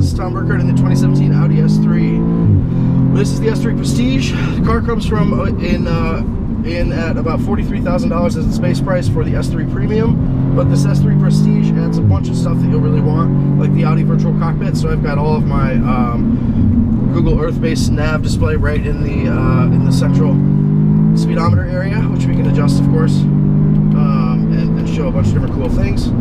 This is Tom Burkhardt in the 2017 Audi S3. This is the S3 Prestige. The car comes from in at about $43,000 as the space price for the S3 Premium. But this S3 Prestige adds a bunch of stuff that you'll really want, like the Audi Virtual Cockpit. So I've got all of my Google Earth-based nav display right in the central speedometer area, which we can adjust, of course, and show a bunch of different cool things.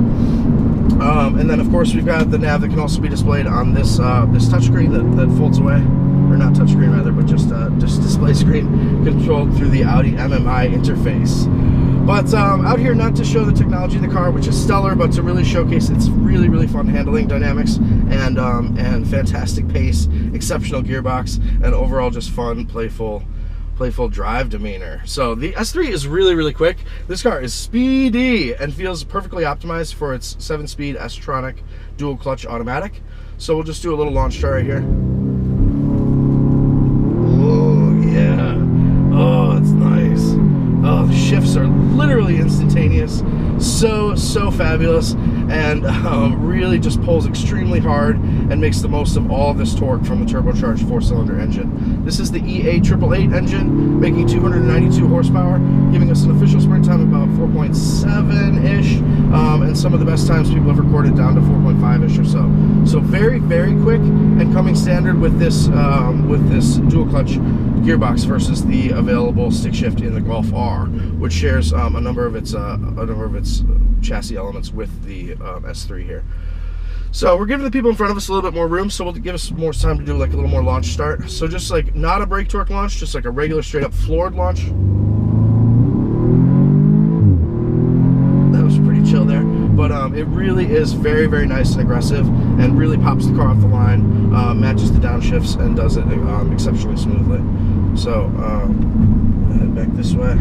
And then, of course, we've got the nav that can also be displayed on this this touchscreen that folds away, or not touchscreen rather, but just display screen controlled through the Audi MMI interface. But out here, not to show the technology in the car, which is stellar, but to really showcase its really fun handling dynamics and fantastic pace, exceptional gearbox, and overall just fun, playful drive demeanor. So the S3 is really quick. This car is speedy and feels perfectly optimized for its 7-speed S-tronic dual clutch automatic. So we'll just do a little launch start right here. Oh yeah, oh it's nice. Oh, the shifts are literally instantaneous. So fabulous, and really just pulls extremely hard and makes the most of all of this torque from the turbocharged 4-cylinder engine. This is the EA888 engine, making 292 horsepower, giving us an official sprint time of about 4.7-ish, and some of the best times people have recorded down to 4.5-ish or so. So very quick, and coming standard with this dual clutch gearbox versus the available stick shift in the Golf R, which shares a number of its chassis elements with the S3 here. So we're giving the people in front of us a little bit more room, so we'll give us more time to do like a little more launch start. So just like not a brake torque launch, just like a regular straight up floored launch. That was pretty chill there, but it really is very nice and aggressive, and really pops the car off the line, matches the downshifts, and does it exceptionally smoothly. So head back this way.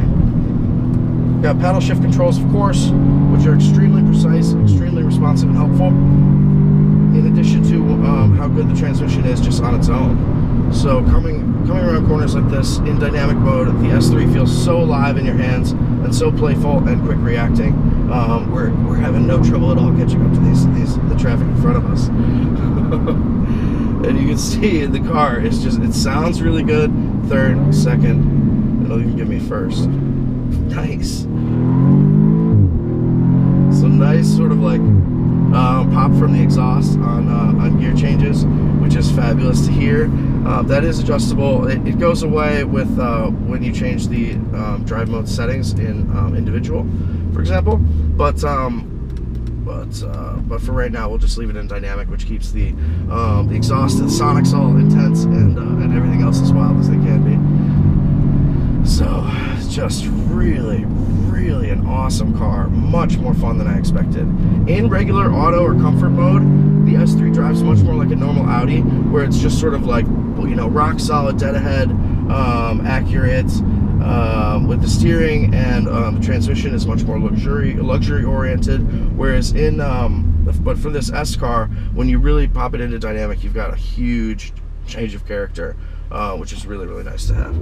Got paddle shift controls, of course, which are extremely precise, extremely responsive and helpful, in addition to how good the transmission is just on its own. So coming around corners like this in dynamic mode, the S3 feels so alive in your hands and so playful and quick reacting. We're having no trouble at all catching up to the traffic in front of us. And you can see in the car, it sounds really good. Third, second, it'll even give me first. Nice. So nice sort of like pop from the exhaust on gear changes, which is fabulous to hear. That is adjustable. It goes away with when you change the drive mode settings in individual, for example. But for right now, we'll just leave it in dynamic, which keeps the exhaust and the sonics all intense, and everything else as wild as they can be. So just really an awesome car, much more fun than I expected. In regular auto or comfort mode, the S3 drives much more like a normal Audi, where it's just sort of like, you know, rock solid, dead ahead, accurate, with the steering, and the transmission is much more luxury oriented. Whereas in but for this S car, when you really pop it into dynamic, you've got a huge change of character, which is really nice to have.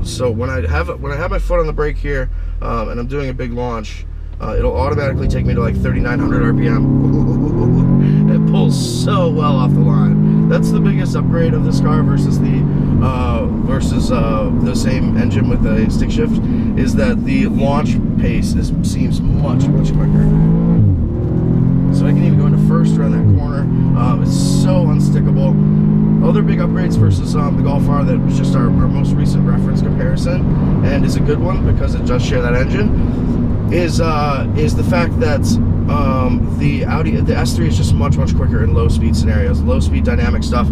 So when I have my foot on the brake here, and I'm doing a big launch, it'll automatically take me to like 3,900 RPM. It pulls so well off the line. That's the biggest upgrade of this car versus the same engine with the stick shift, is that the launch pace seems much quicker. So I can even go into first around that corner. It's so unstickable. Other big upgrades versus the Golf R, that was just our most recent reference comparison, and is a good one because it does share that engine, is the fact that the S3 is just much quicker in low speed scenarios. Low speed dynamic stuff,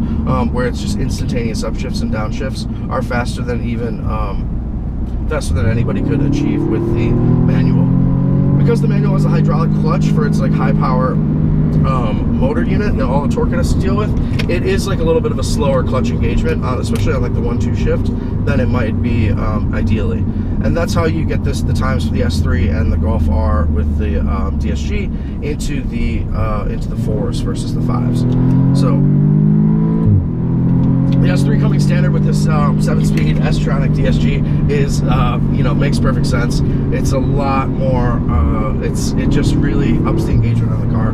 where it's just instantaneous upshifts and downshifts, are faster than anybody could achieve with the manual. Because the manual has a hydraulic clutch for its like high power motor unit and all the torque it has to deal with, it is like a little bit of a slower clutch engagement, especially on like the 1-2 shift, than it might be ideally. And that's how you get the times for the S3 and the Golf R with the DSG into the 4s versus the 5s. So the S3 coming standard with this 7-speed S-tronic DSG is, makes perfect sense. It's a lot more, it just really ups the engagement on the car.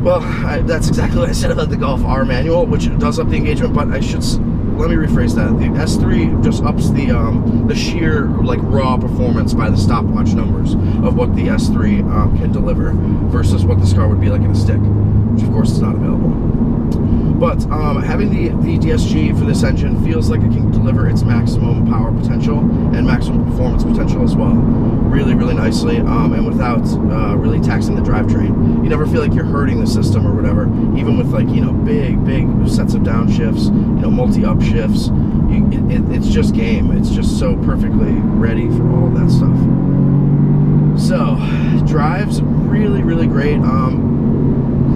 Well, that's exactly what I said about the Golf R manual, which does up the engagement, but let me rephrase that. The S3 just ups the sheer, like, raw performance by the stopwatch numbers of what the S3 can deliver versus what this car would be like in a stick, which of course is not available. But having the DSG for this engine feels like it can deliver its maximum power potential and maximum performance potential as well, really, really nicely, and without really taxing the drivetrain. You never feel like you're hurting the system or whatever, even with, like, you know, big sets of downshifts, you know, multi-up shifts. It's just game. It's just so perfectly ready for all of that stuff. So, drives really, really great.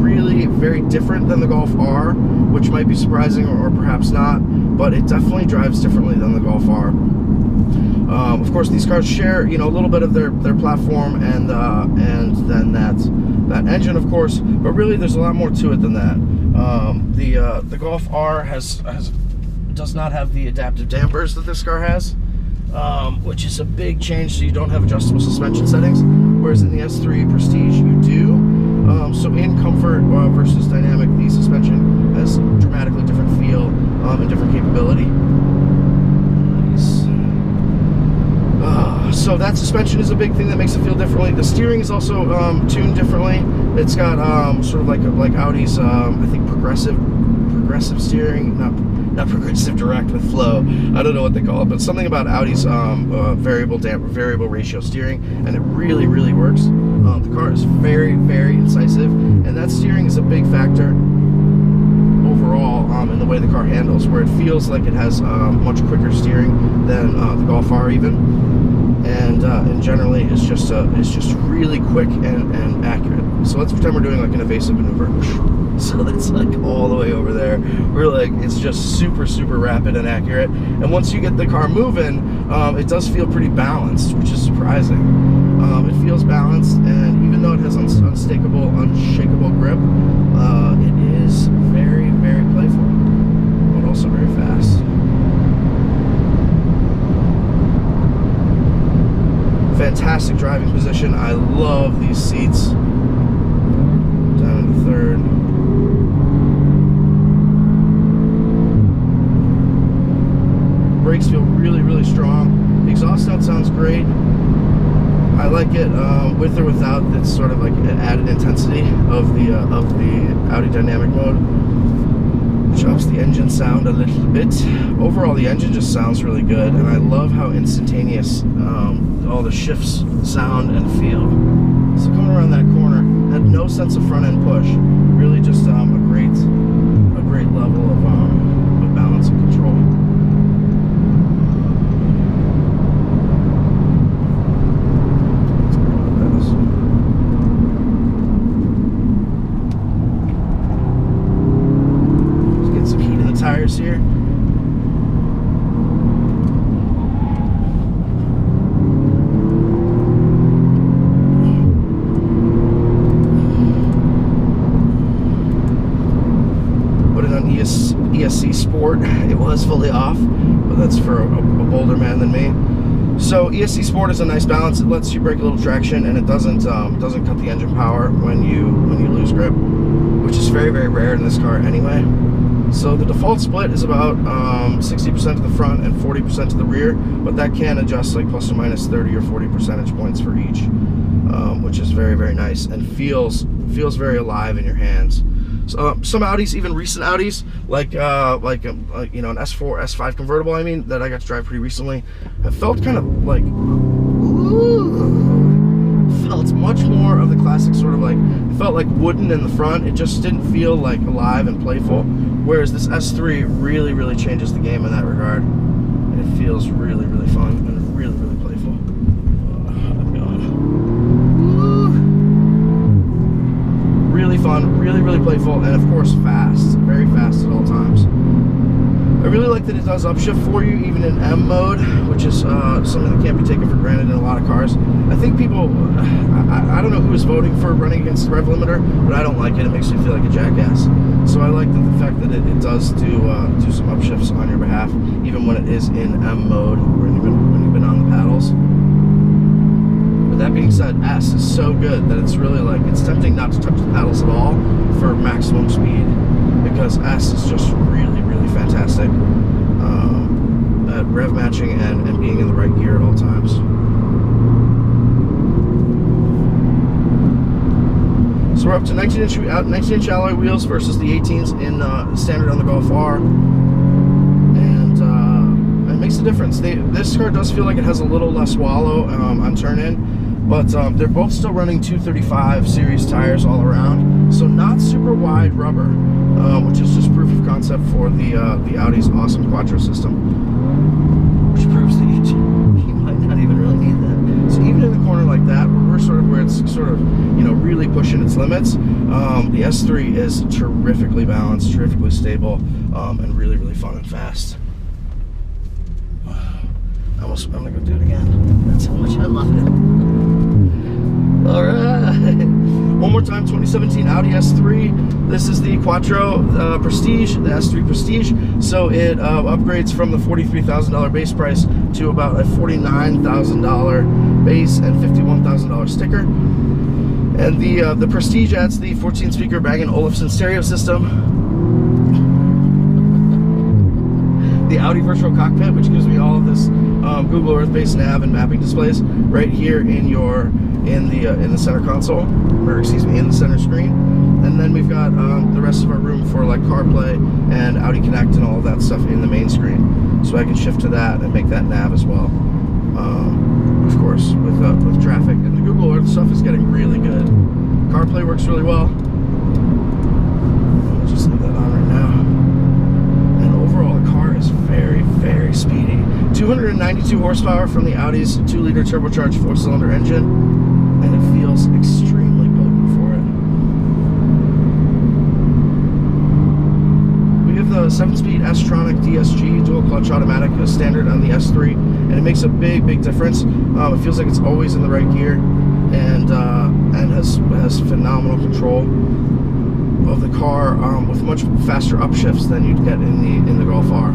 Really very different than the Golf R, which might be surprising or perhaps not, but it definitely drives differently than the Golf R. Of course, these cars share, you know, a little bit of their platform and then that engine, of course, but really there's a lot more to it than that. The Golf R does not have the adaptive dampers that this car has, which is a big change. So you don't have adjustable suspension settings, whereas in the S3 Prestige you do. So in comfort versus dynamic, the suspension has dramatically different feel and different capability. Nice. So that suspension is a big thing that makes it feel differently. The steering is also tuned differently. It's got sort of like Audi's, I think progressive steering, not progressive direct with flow. I don't know what they call it, but something about Audi's variable ratio steering, and it really, really works. The car is very, very incisive, and that steering is a big factor overall in the way the car handles, where it feels like it has much quicker steering than the Golf R even, and generally it's just really quick and accurate. So let's pretend we're doing like an evasive maneuver. So that's like all the way over there. We're like, it's just super, super rapid and accurate. And once you get the car moving, it does feel pretty balanced, which is surprising. It feels balanced, and even though it has unshakable grip, it is very, very playful, but also very fast. Fantastic driving position. I love these seats. Down into third. Brakes feel really, really strong. The exhaust note sounds great. I like it with or without. It's sort of like an added intensity of the Audi dynamic mode, which ups the engine sound a little bit. Overall, the engine just sounds really good, and I love how instantaneous all the shifts sound and feel. So coming around that corner, had no sense of front end push. Really just a great level of balance and control. Tires here. Put it on ESC Sport. It was fully off, but that's for a bolder man than me. So ESC Sport is a nice balance. It lets you break a little traction, and it doesn't cut the engine power when you lose grip, which is very, very rare in this car anyway. So the default split is about 60% to the front and 40% to the rear, but that can adjust like plus or minus 30 or 40 percentage points for each, which is very, very nice and feels very alive in your hands. So, some Audis, even recent Audis, like you know, an S4, S5 convertible, I mean, that I got to drive pretty recently, have felt kind of like, felt much more of the classic sort of like, it felt like wooden in the front. It just didn't feel like alive and playful. Whereas this S3 really, really changes the game in that regard. And it feels really, really fun and really, really playful. I'm going. Really fun, really, really playful, and of course fast. Very fast at all times. I really like that it does upshift for you, even in M mode, which is something that can't be taken for granted in a lot of cars. I think people, I don't know who is voting for running against the rev limiter, but I don't like it. It makes me feel like a jackass. So I like the fact that it does do some upshifts on your behalf, even when it is in M mode, when you've been on the paddles. But that being said, S is so good that it's really like, it's tempting not to touch the paddles at all. maximum speed, because S is just really, really fantastic at rev matching and being in the right gear at all times. So we're up to 19-inch alloy wheels versus the 18s in standard on the Golf R, and it makes a difference. This car does feel like it has a little less wallow on turn-in, but they're both still running 235 series tires all around, so not super wide rubber, which is just proof of concept for the Audi's awesome quattro system, which proves that you might not even really need that. So even in a corner like that, where it's sort of, you know, really pushing its limits, the S3 is terrifically balanced, terrifically stable, and really, really fun and fast. I'm gonna go do it again. That's how much I love it. All right, one more time. 2017 Audi S3. This is the Quattro Prestige, the S3 Prestige. So it upgrades from the $43,000 base price to about a $49,000 base and $51,000 sticker. And the Prestige adds the 14-speaker Bang & Olufsen stereo system, the Audi virtual cockpit, which gives me all of this Google Earth-based nav and mapping displays right here in the center console, or excuse me, in the center screen. And then we've got the rest of our room for like CarPlay and Audi Connect and all of that stuff in the main screen, so I can shift to that and make that nav as well. Of course, with traffic, and the Google Earth stuff is getting really good. CarPlay works really well. I'll just leave that on right now. And overall, the car is very, very speedy. 292 horsepower from the Audi's 2-liter turbocharged 4-cylinder engine, and it feels extremely potent for it. We have the 7-speed S-tronic DSG dual clutch automatic standard on the S3, and it makes a big, big difference. It feels like it's always in the right gear, and has phenomenal control of the car with much faster upshifts than you'd get in the Golf R.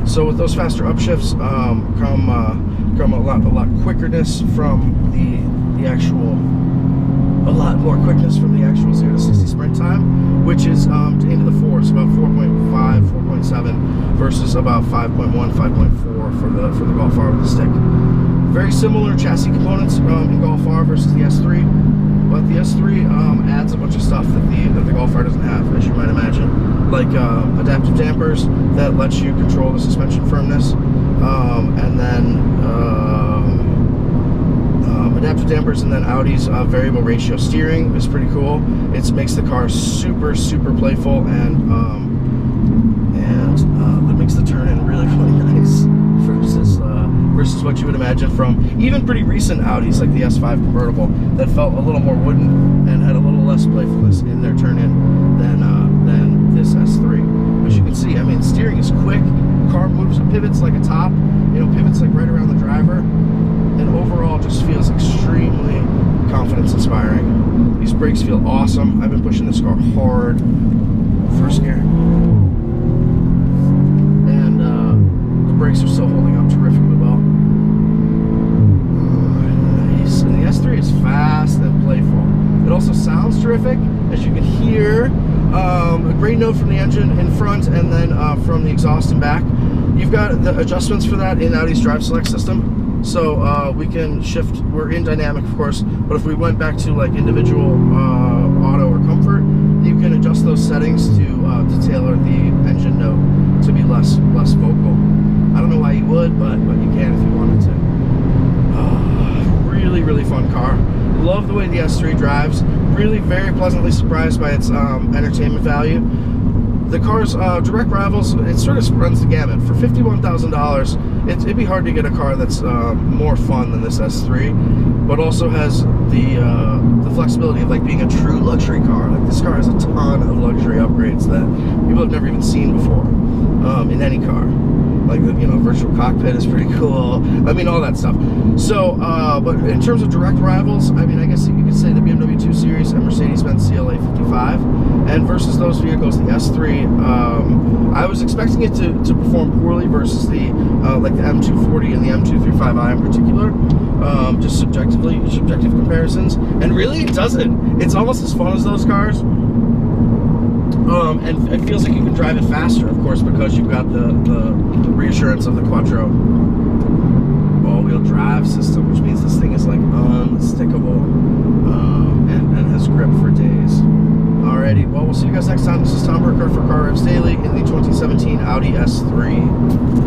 So with those faster upshifts come a lot quickerness from the actual, a lot more quickness from the actual 0 to 60 sprint time, which is into the 4s, about 4.5, 4.7 versus about 5.1, 5.4 for the Golf R with the stick. Very similar chassis components in Golf R versus the S3, but the S3 adds a bunch of stuff that the Golf R doesn't have, as you might imagine, like adaptive dampers that lets you control the suspension firmness, and then adaptive dampers, and then Audi's variable ratio steering is pretty cool. It makes the car super, super playful, and that makes the turn-in really, really nice versus what you would imagine from even pretty recent Audis like the S5 convertible that felt a little more wooden and had a little less playfulness in their turn-in than this S3. As you can see, I mean, steering is quick. The car moves, pivots like a top, you know, pivots like right around the driver, and overall just feels extremely confidence-inspiring. These brakes feel awesome. I've been pushing this car hard. First gear. And the brakes are still holding up terrifically well. Nice. And the S3 is fast and playful. It also sounds terrific, as you can hear. A great note from the engine in front, and then from the exhaust and back. You've got the adjustments for that in Audi's Drive Select system. So we can shift, we're in dynamic of course, but if we went back to like individual auto or comfort, you can adjust those settings to tailor the engine note to be less vocal. I don't know why you would, but you can if you wanted to. Really, really fun car. Love the way the S3 drives. Really very pleasantly surprised by its entertainment value. The car's direct rivals, it sort of runs the gamut. For $51,000, it'd be hard to get a car that's more fun than this S3, but also has the flexibility of like being a true luxury car. Like this car has a ton of luxury upgrades that people have never even seen before in any car. Like the, virtual cockpit is pretty cool. I mean, all that stuff. So, but in terms of direct rivals, I mean, I guess you could say the BMW 2 Series and Mercedes-Benz CLA 55. And versus those vehicles, the S3, I was expecting it to perform poorly versus the like the M240 and the M235i in particular. Just subjective comparisons, and really it doesn't. It's almost as fun as those cars. And it feels like you can drive it faster, of course, because you've got the reassurance of the quattro all-wheel drive system, which means this thing is like unstickable and has grip for days. Alrighty, well, we'll see you guys next time. This is Tom Burkhardt for Car Revs Daily in the 2017 Audi S3.